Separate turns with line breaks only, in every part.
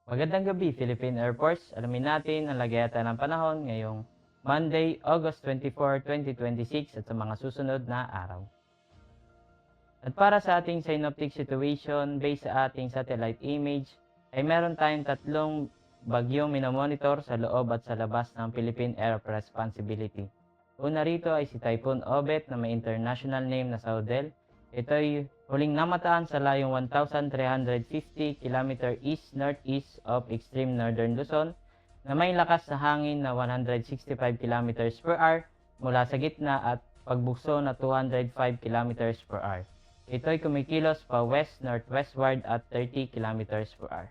Magandang gabi, Philippine Air Force. Alamin natin ang lagayatan ng panahon ngayong Monday, August 24, 2026 at sa mga susunod na araw. At para sa ating synoptic situation based sa ating satellite image, ay meron tayong tatlong bagyong minomonitor sa loob at sa labas ng Philippine Air of Responsibility. Una rito ay si Typhoon Obet na may international name na Saudel. Ito ay huling namataan sa layong 1,350 km east-northeast of extreme northern Luzon na may lakas na hangin na 165 km per hour mula sa gitna at pagbugso na 205 km per hour. Ito ay kumikilos pa west-northwestward at 30 km per hour.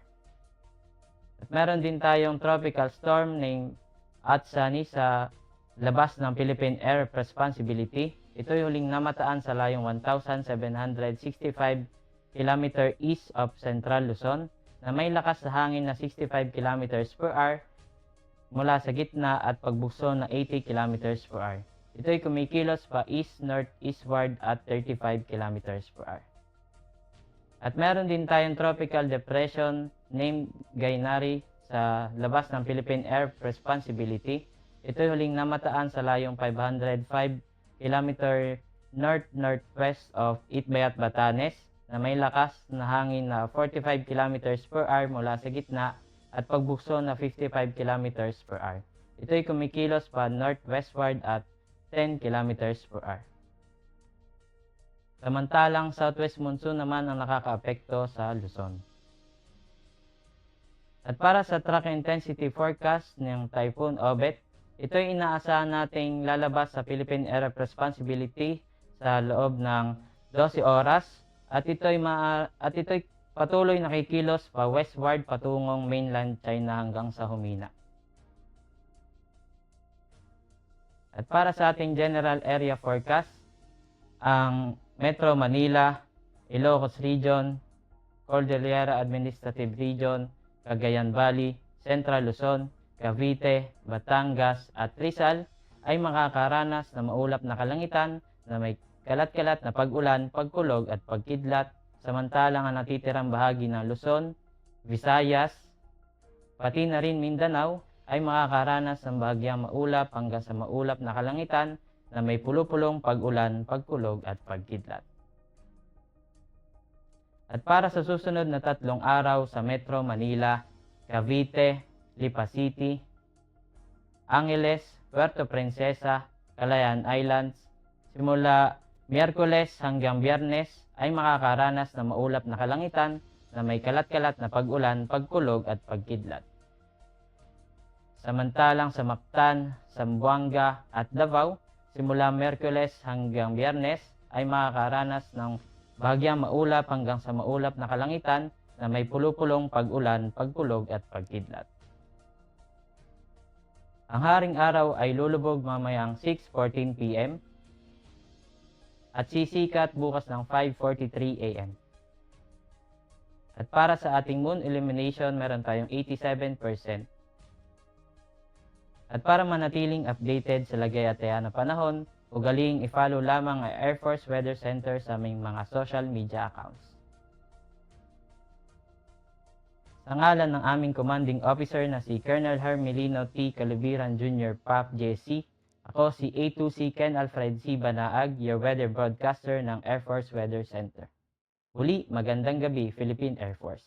At meron din tayong tropical storm named Atsani sa labas ng Philippine Air Responsibility. Ito ay huling namataan sa layong 1,765 km east of Central Luzon na may lakas na hangin na 65 km per hour mula sa gitna at pagbugso na 80 km per hour. Ito ay kumikilos pa east-northeastward at 35 km per hour. At meron din tayong tropical depression named Gainari sa labas ng Philippine Air Responsibility. Ito ay huling namataan sa layong 505 km north-northwest of Itbayat, Batanes na may lakas na hangin na 45 km per hour mula sa gitna at pagbugso na 55 km per hour. Ito ay kumikilos pa northwestward at 10 km per hour. Samantalang southwest monsoon naman ang nakakaapekto sa Luzon. At para sa track intensity forecast ng Typhoon Obet, ito ay inaasahan nating lalabas sa Philippine Air of Responsibility sa loob ng 12 oras at ito ay patuloy nakikilos pa westward patungong mainland China hanggang sa humina. At para sa ating general area forecast, ang Metro Manila, Ilocos Region, Cordillera Administrative Region, Cagayan Valley, Central Luzon, Cavite, Batangas at Rizal ay makakaranas na maulap na kalangitan na may kalat-kalat na pag-ulan, pagkulog at pagkidlat, samantalang ang natitirang bahagi ng Luzon, Visayas, pati na rin Mindanao ay makakaranas ng bahagyang maulap hanggang sa maulap na kalangitan na may pulupulong pag-ulan, pagkulog at pagkidlat. At para sa susunod na 3 araw sa Metro Manila, Cavite, Lipa City, Angeles, Puerto Princesa, Calayan Islands, simula Miyerkules hanggang Biyernes ay makakaranas na maulap na kalangitan na may kalat-kalat na pag-ulan, pagkulog at pagkidlat. Samantalang sa Mactan, Zamboanga at Davao, simula Miyerkules hanggang Biyernes ay makakaranas ng bahagyang maulap hanggang sa maulap na kalangitan na may pulupulong pag-ulan, pagkulog at pagkidlat. Ang haring araw ay lulubog mamayang 6:14 p.m. at sisikat bukas ng 5:43 a.m. At para sa ating moon illumination, meron tayong 87%. At para manatiling updated sa lagay-at-taya ng panahon, ugaling i-follow lamang ang Air Force Weather Center sa aming mga social media accounts. Sa ngalan ng aming commanding officer na si Colonel Hermelino T. Calaviran Jr. PAP JC, ako si A2C Ken Alfred C. Banaag, your weather broadcaster ng Air Force Weather Center. Muli, magandang gabi, Philippine Air Force.